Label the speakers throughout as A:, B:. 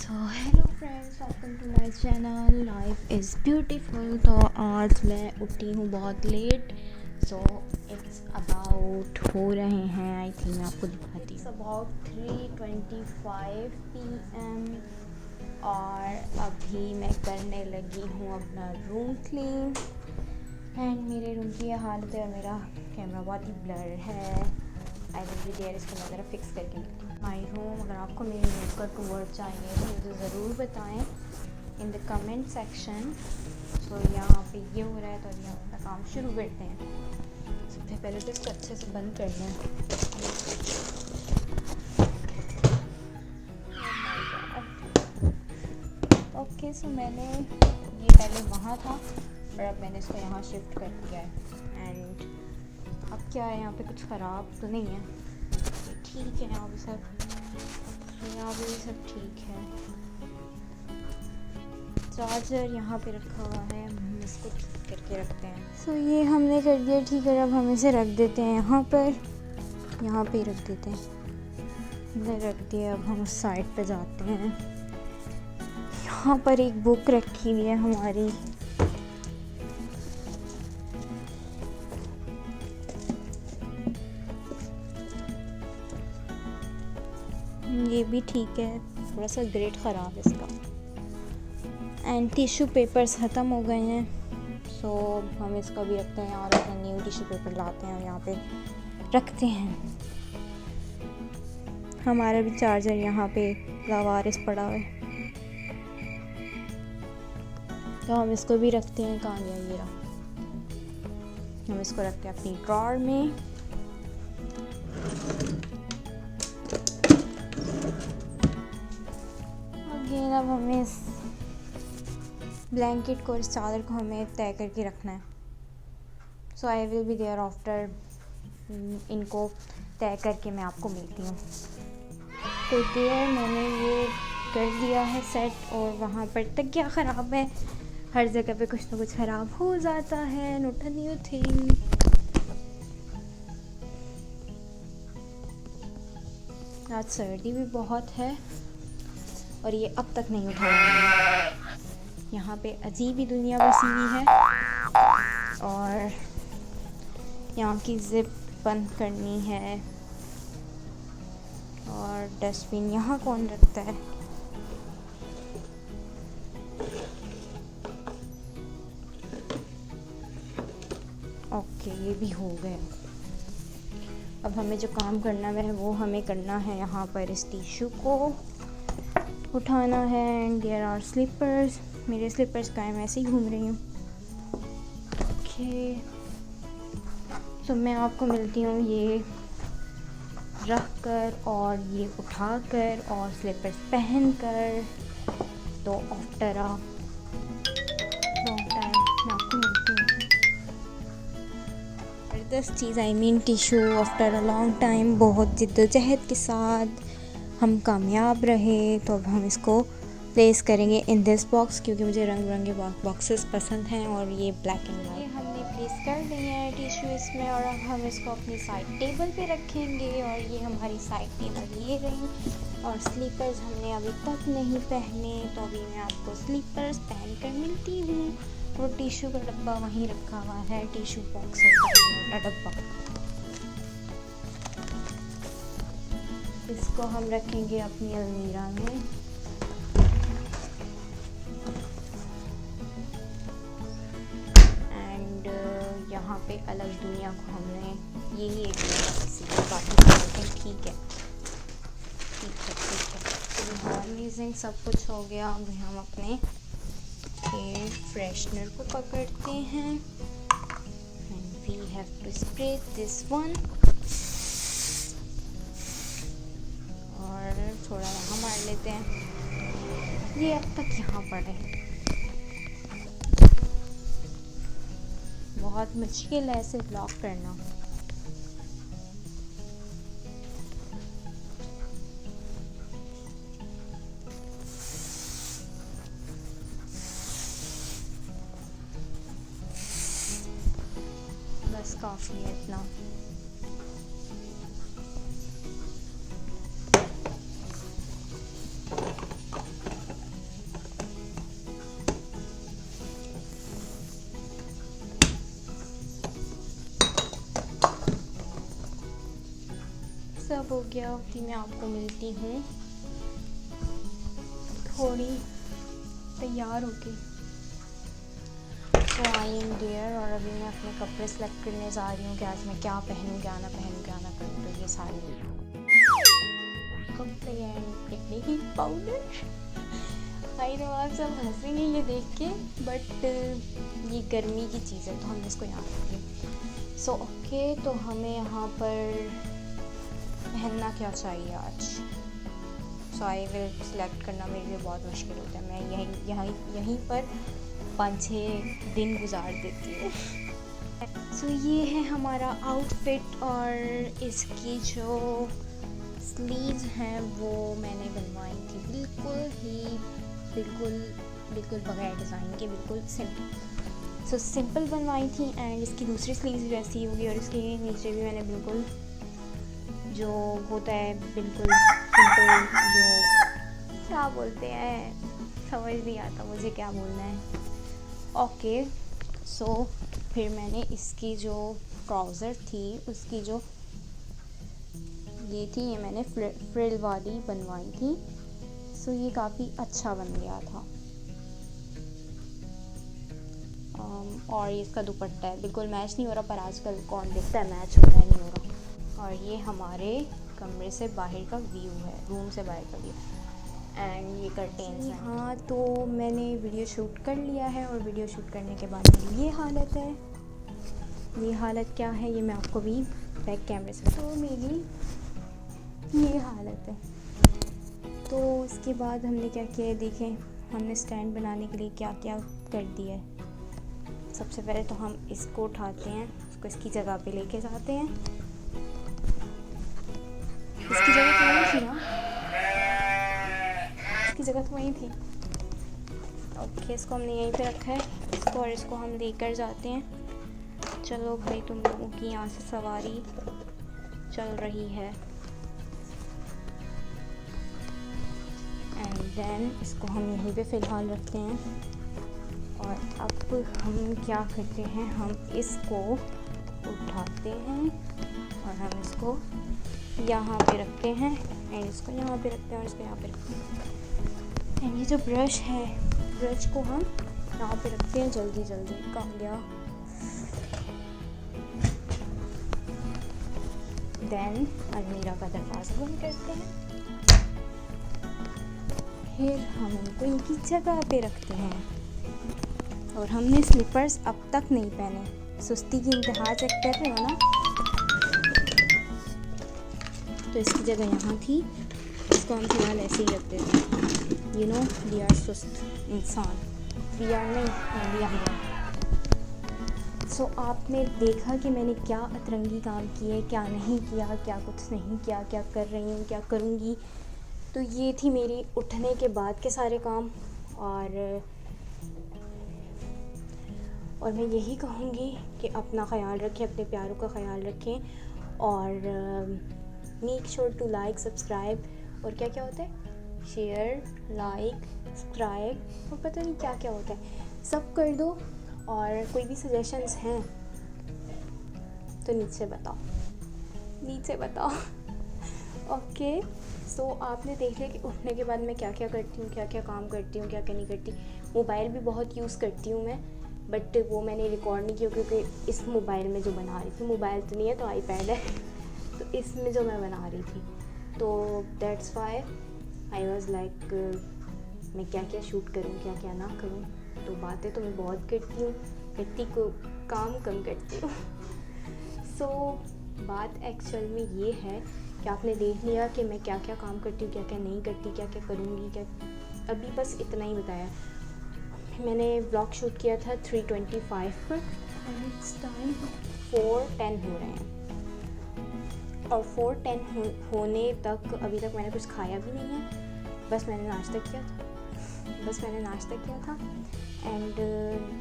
A: So hello friends, welcome to my channel life is beautiful. तो आज मैं उठी हूँ बहुत लेट। सो इट्स अबाउट हो रहे हैं, आई थिंक मैं आपको दिखाती हूँ, अबाउट 3:25 PM और अभी मैं करने लगी हूँ अपना रूम क्लीन। एंड मेरे रूम की ये हालत है और मेरा कैमरा बहुत ही ब्लर है। आई विल बी देयर, इसको मैं ज़रा फिक्स करके माई रूम। अगर आपको मेरी रूम का टूर चाहिए तो मुझे ज़रूर बताएं इन द कमेंट सेक्शन। सो यहाँ पे ये हो रहा है तो यहाँ अपना काम शुरू करते हैं। सबसे पहले तो इसको अच्छे से बंद कर लें। ओके, सो मैंने ये पहले वहाँ था और अब मैंने इसको यहाँ शिफ्ट कर दिया है। एंड अब क्या है, यहाँ पे कुछ ख़राब तो नहीं है, ठीक है। यहाँ पे सब ठीक है। चार्जर यहाँ पे रखा हुआ है, हम इसको ठीक करके रखते हैं। सो ये हमने कर दिया ठीक है। अब हम इसे रख देते हैं यहाँ पे रख देते हैं। हमने रख दिया, अब हम उस साइड पे जाते हैं। यहाँ पर एक बुक रखी हुई है हमारी, ये भी ठीक है, थोड़ा सा ग्रेड ख़राब है इसका। एंड टिश्यू पेपर्स ख़त्म हो गए हैं, सो हम इसका भी रखते हैं और अपना न्यू टिश्यू पेपर लाते हैं और यहाँ पे रखते हैं। हमारा भी चार्जर यहाँ पे लावारिस पड़ा हुआ है, तो हम इसको भी रखते हैं। कहाँ गया ये रहा। हम इसको रखते हैं अपनी ड्रॉर में। अगेन अब हमें इस ब्लैंकेट को, इस चादर को हमें तय करके रखना है। So I will be there after. इनको तय करके मैं आपको मिलती हूँ। तो देयर मैंने ये कर दिया है सेट, और वहाँ पर तकिया ख़राब है। हर जगह पे कुछ ना कुछ ख़राब हो जाता है, नॉट अ न्यू थिंग। आज सर्दी भी बहुत है और ये अब तक नहीं उठा है। यहाँ पे अजीब ही दुनिया बसी हुई है और यहाँ की जिप बंद करनी है। और डस्टबिन यहाँ कौन रखता है? ओके, ये भी हो गया। अब हमें जो काम करना है वो हमें करना है, यहाँ पर इस टिश्यू को उठाना है। And there are slippers. मेरे स्लीपर्स का मैं ऐसे ही घूम रही हूँ। ओके, तो मैं आपको मिलती हूँ ये रख कर और ये उठा कर और स्लीपर्स पहन कर। तो आफ्टर अ लॉन्ग टाइम मैं आपको मिलती हूँ। ज़बरदस्त चीज़, I mean tissue. After a long time बहुत जिद्दोजहद के साथ हम कामयाब रहे। तो अब हम इसको प्लेस करेंगे इन दिस बॉक्स, क्योंकि मुझे रंग बिरंगे बॉक्सेस पसंद हैं और ये ब्लैक एंड वाइट। ये हमने प्लेस कर दिए हैं टिश्यू इसमें, और अब हम इसको अपनी साइड टेबल पे रखेंगे। और ये हमारी साइड टेबल ये रही। और स्लीपर्स हमने अभी तक नहीं पहने, तो अभी मैं आपको स्लीपर्स पहन कर मिलती हूँ। और टिश्यू का डब्बा वहीं रखा हुआ है, टिश्यू बॉक्स का डब्बा। इसको हम रखेंगे अपनी अलमीरा में। एंड यहाँ पे अलग दुनिया को हमने यही एक बाकी ठीक है। तो अमेजिंग, सब कुछ हो गया। अब हम अपने एयर फ्रेशनर को पकड़ते हैं। And we have to spray this one. और थोड़ा यहाँ मार लेते हैं। ये अब तक यहाँ पड़े, बहुत मुश्किल है इसे ब्लॉक करना। बस काफ़ी है इतना। सब हो गया, फिर मैं आपको मिलती हूँ थोड़ी तैयार होके। तो आई एम देयर, और अभी मैं अपने कपड़े सेलेक्ट करने जा रही हूँ कि आज मैं क्या पहनूँ, क्या ना पहनूँ, क्या ना करूँ। तो ये सारे कपड़े and technique powder, I know आप सब हंसेंगे ये देख के, बट ये गर्मी की चीज़ है तो हम इसको यहाँ रखेंगे। सो ओके, तो हमें यहाँ पर पहनना क्या चाहिए आज। सो आई विल सिलेक्ट करना मेरे लिए बहुत मुश्किल होता है। मैं यहीं पर 5-6 दिन गुजार देती हूँ। सो ये है हमारा आउटफिट, और इसकी जो स्लीव्स हैं वो मैंने बनवाई थी बिल्कुल बगैर डिज़ाइन के, बिल्कुल सिंपल। सो सिंपल बनवाई थी, एंड इसकी दूसरी स्लीव्स भी वैसी होगी, और इसके नीचे भी मैंने बिल्कुल जो होता है बिल्कुल सिंपल, जो क्या बोलते हैं समझ नहीं आता मुझे क्या बोलना है। ओके, सो फिर मैंने इसकी जो ट्राउज़र थी उसकी जो ये थी, ये मैंने फ्रिल वाली बनवाई थी। सो ये काफ़ी अच्छा बन गया था। और ये इसका दुपट्टा है, बिल्कुल मैच नहीं हो रहा, पर आजकल कौन देखता है मैच हो रहा है नहीं हो रहा। और ये हमारे कमरे से बाहर का व्यू है, रूम से बाहर का व्यू, एंड ये कर्टेन्स हैं। हाँ, तो मैंने वीडियो शूट कर लिया है, और वीडियो शूट करने के बाद मेरी ये हालत है। ये हालत क्या है ये मैं आपको भी बैक कैमरे से, तो मेरी ये हालत है। तो इसके बाद हमने क्या किया है, देखें हमने स्टैंड बनाने के लिए क्या क्या कर दिया है। सबसे पहले तो हम इसको उठाते हैं, उसको इसकी जगह पे लेके जाते हैं। इसकी जगह तो वहीं थी ना, इसकी जगह तो वहीं थी। ओके, इसको हमने यहीं पे रखा है, इसको और इसको हम लेकर जाते हैं। चलो भाई, तुम लोगों की यहाँ से सवारी चल रही है। एंड देन इसको हम यहीं पे फ़िलहाल रखते हैं। और अब हम क्या करते हैं, हम इसको उठाते हैं और हम इसको यहाँ पे रखते हैं, एंड इसको यहाँ पे रखते हैं, और इसको यहाँ पे रखते हैं। एंड ये जो ब्रश है, ब्रश को हम यहाँ पे रखते हैं। जल्दी कहाँ गया। देन अलमीरा का दरवाज़ा बंद करते हैं, फिर हम उनको इनकी जगह पे रखते हैं। और हमने स्लीपर्स अब तक नहीं पहने, सुस्ती की इंतहा चेक कर रहे हो ना। तो इसकी जगह यहाँ थी, इसको हम फिलहाल ऐसे ही रख देते हैं। यू नो वी आर सुस्त इंसान, वी आर नहीं, वी आर। सो आपने देखा कि मैंने क्या अतरंगी काम किए, क्या नहीं किया, क्या कुछ नहीं किया, क्या कर रही हूँ, क्या करूँगी। तो ये थी मेरी उठने के बाद के सारे काम। और मैं यही कहूँगी कि अपना ख़याल रखें, अपने प्यारों का ख़याल रखें, और make sure to like, subscribe, और क्या क्या होता है, शेयर, लाइक, सब्सक्राइब, और पता नहीं क्या क्या होता है, सब कर दो। और कोई भी सजेशंस हैं तो नीचे बताओ। ओके, सो आपने देख लिया कि उठने के बाद मैं क्या क्या करती हूँ, क्या क्या काम करती हूँ, क्या क्या नहीं करती। मोबाइल भी बहुत यूज़ करती हूँ मैं, बट वो मैंने रिकॉर्ड नहीं किया क्योंकि इस मोबाइल में जो बना रही थी, मोबाइल तो नहीं है तो आईपैड है, तो इसमें जो मैं बना रही थी, तो that's why I was like मैं क्या क्या शूट करूँ, क्या क्या ना करूँ। तो बातें तो मैं बहुत करती को काम कम करती हूँ। सो बात एक्चुअल में ये है कि आपने देख लिया कि मैं क्या क्या काम करती हूँ, क्या क्या नहीं करती, क्या क्या करूँगी, क्या अभी बस इतना ही बताया। मैंने व्लॉग शूट किया था 3:25 पर, एंड इट्स टाइम 4:10 हो रहे हैं, और 4:10 होने तक अभी तक मैंने कुछ खाया भी नहीं है। बस मैंने नाश्ता किया था। एंड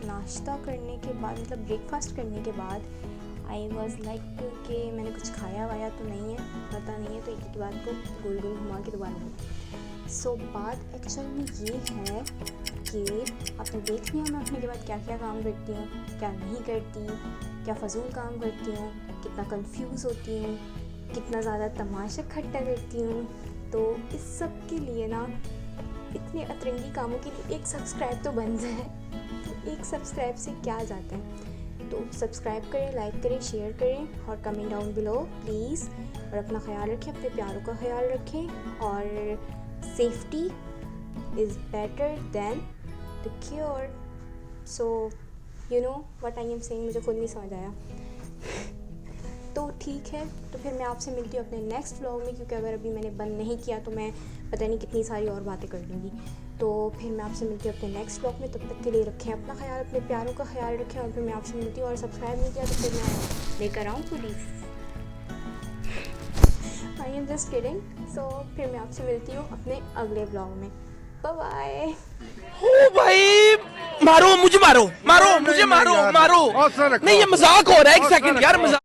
A: नाश्ता करने के बाद, मतलब ब्रेकफास्ट करने के बाद, आई वॉज लाइक कि मैंने कुछ खाया वाया तो नहीं है, पता नहीं है, तो एक बात को गोल गोल घुमा के दोबारा बोलती। सो बात एक्चुअल में ये है कि आपने देख लिया मैं उठने के बाद क्या क्या काम करती हूँ, क्या नहीं करती, क्या फ़जूल काम करती हूँ, कितना कंफ्यूज होती हूँ, कितना ज़्यादा तमाशा खट्टा करती हूँ। तो इस सब के लिए ना, इतने अतरंगी कामों के लिए एक सब्सक्राइब तो बन जाए। तो एक सब्सक्राइब से क्या जाता है, तो सब्सक्राइब करें, लाइक करें, शेयर करें और कमेंट डाउन बिलो प्लीज़। और अपना ख्याल रखें, अपने प्यारों का ख्याल रखें। और safety is better than the cure. So you know what I am saying, मुझे खुद नहीं समझ आया। तो ठीक है, तो फिर मैं आपसे मिलती हूँ अपने नेक्स्ट व्लॉग में, क्योंकि अगर अभी मैंने बंद नहीं किया तो मैं पता नहीं कितनी सारी और बातें कर लूँगी। तो फिर मैं आपसे मिलती हूँ अपने नेक्स्ट व्लॉग में। तब तक के लिए रखें अपना ख्याल, अपने प्यारों का ख्याल रखें। और फिर मैं आपसे मिलती हूँ। और सब्सक्राइब नहीं किया तो फिर मैं लेकर आऊँ police. I am just kidding. So फिर मैं आपसे मिलती हूँ अपने अगले व्लॉग में। Bye bye.
B: ओ भाई, मारो मुझे, मारो मुझे, मारो। नहीं, ये मजाक हो रहा है, एक सेकंड यार, मजाक।